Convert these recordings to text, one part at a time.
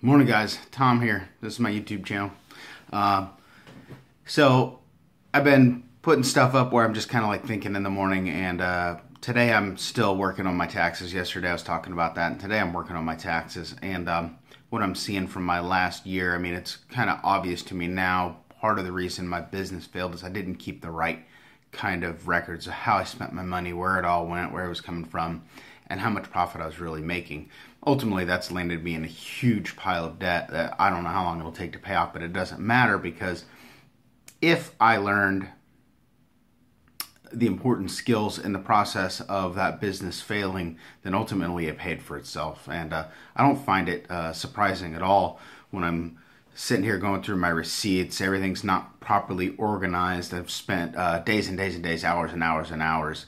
Morning, guys. Tom here. This is my YouTube channel. Uh, so I've been putting stuff up where I'm just kind of like thinking in the morning, and today I'm still working on my taxes. Yesterday I was talking about that, and today I'm working on my taxes. And what I'm seeing from my last year, I mean, it's kind of obvious to me now. Part of the reason my business failed is I didn't keep the right kind of records of how I spent my money, where it all went, where it was coming from, and how much profit I was really making. Ultimately, that's landed me in a huge pile of debt that I don't know how long it'll take to pay off, but it doesn't matter because if I learned the important skills in the process of that business failing, then ultimately it paid for itself. And I don't find it surprising at all when I'm sitting here going through my receipts. Everything's not properly organized. I've spent days and days and days, hours and hours and hours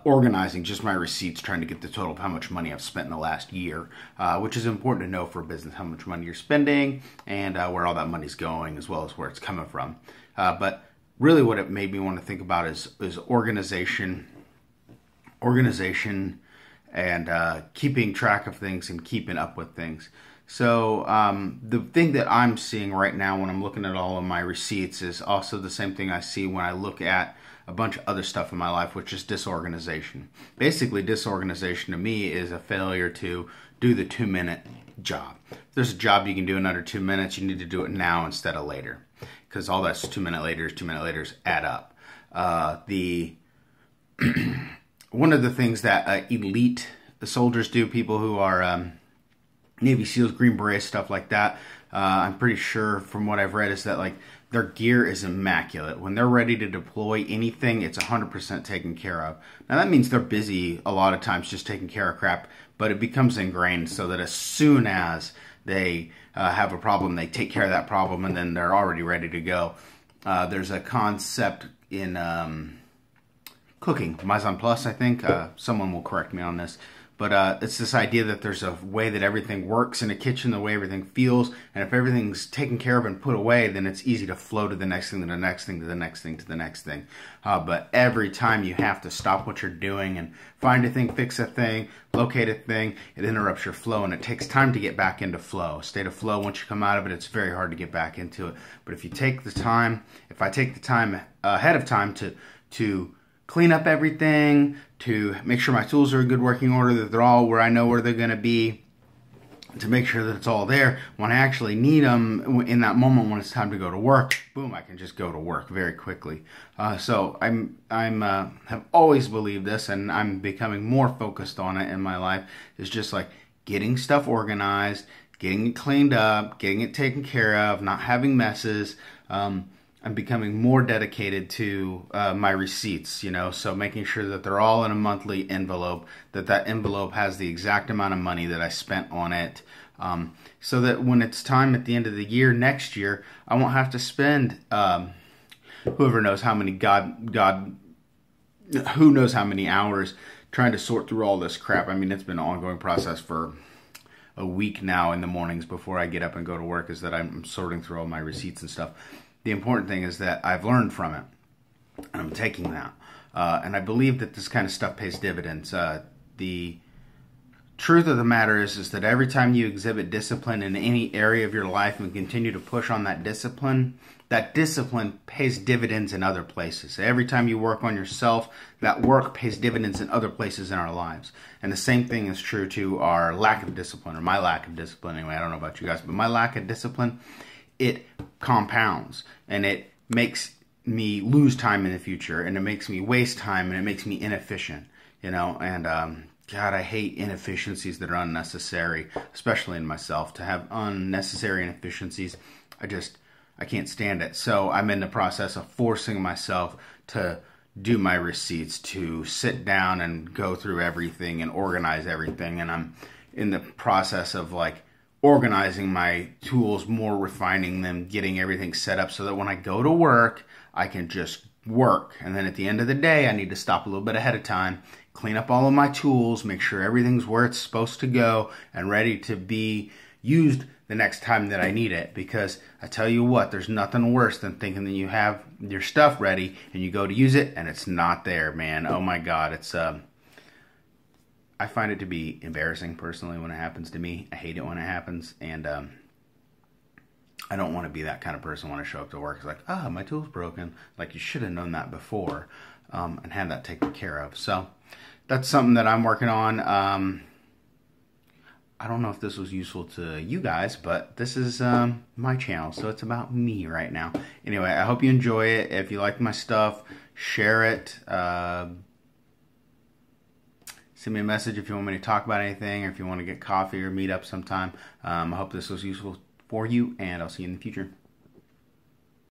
organizing just my receipts, trying to get the total of how much money I've spent in the last year, which is important to know for a business, how much money you're spending and where all that money's going, as well as where it's coming from. But really what it made me want to think about is organization and keeping track of things and keeping up with things. So the thing that I'm seeing right now when I'm looking at all of my receipts is also the same thing I see when I look at a bunch of other stuff in my life, which is disorganization. Basically, disorganization to me is a failure to do the 2-minute job. If there's a job you can do in under 2 minutes, you need to do it now instead of later, because all that's 2-minute laters add up. One of the things that elite soldiers do, people who are Navy SEALs, Green Berets, stuff like that, I'm pretty sure from what I've read is that like their gear is immaculate. When they're ready to deploy anything, it's 100% taken care of. Now that means they're busy a lot of times just taking care of crap, but it becomes ingrained so that as soon as they have a problem, they take care of that problem and then they're already ready to go. There's a concept in cooking, Mise en place, I think. Someone will correct me on this. But it's this idea that there's a way that everything works in a kitchen, the way everything feels, and if everything's taken care of and put away, then it's easy to flow to the next thing, to the next thing, to the next thing, to the next thing. But every time you have to stop what you're doing and find a thing, fix a thing, locate a thing, it interrupts your flow, and it takes time to get back into flow. State of flow, once you come out of it, it's very hard to get back into it. But if you take the time, if I take the time ahead of time to clean up everything, to make sure my tools are in good working order, that they're all where I know where they're going to be, to make sure that it's all there. When I actually need them in that moment when it's time to go to work, boom, I can just go to work very quickly. So have always believed this, and I'm becoming more focused on it in my life, is just like getting stuff organized, getting it cleaned up, getting it taken care of, not having messes. I'm becoming more dedicated to my receipts, so making sure that they're all in a monthly envelope, that envelope has the exact amount of money that I spent on it, so that when it's time at the end of the year, next year, I won't have to spend whoever knows how many, who knows how many hours trying to sort through all this crap. I mean, it's been an ongoing process for a week now in the mornings before I get up and go to work, is that I'm sorting through all my receipts and stuff. The important thing is that I've learned from it, and I'm taking that. And I believe that this kind of stuff pays dividends. The truth of the matter is that every time you exhibit discipline in any area of your life and continue to push on that discipline pays dividends in other places. Every time you work on yourself, that work pays dividends in other places in our lives. And the same thing is true to our lack of discipline, or my lack of discipline anyway. I don't know about you guys, but my lack of discipline, it compounds, and it makes me lose time in the future, and it makes me waste time, and it makes me inefficient, and God, I hate inefficiencies that are unnecessary, especially in myself. To have unnecessary inefficiencies, I can't stand it. So I'm in the process of forcing myself to do my receipts, to sit down and go through everything and organize everything, and I'm in the process of like organizing my tools more, refining them, getting everything set up so that when I go to work, I can just work. And then at the end of the day, I need to stop a little bit ahead of time, clean up all of my tools, make sure everything's where it's supposed to go and ready to be used the next time that I need it. Because I tell you what, there's nothing worse than thinking that you have your stuff ready and you go to use it and it's not there, man. Oh my God, it's I find it to be embarrassing personally when it happens to me. I hate it when it happens, and I don't want to be that kind of person when I show up to work. It's like, my tool's broken. Like, you should have known that before and had that taken care of. So that's something that I'm working on. I don't know if this was useful to you guys, but this is my channel, so it's about me right now. Anyway, I hope you enjoy it. If you like my stuff, share it. Send me a message if you want me to talk about anything, or if you want to get coffee or meet up sometime. I hope this was useful for you, and I'll see you in the future.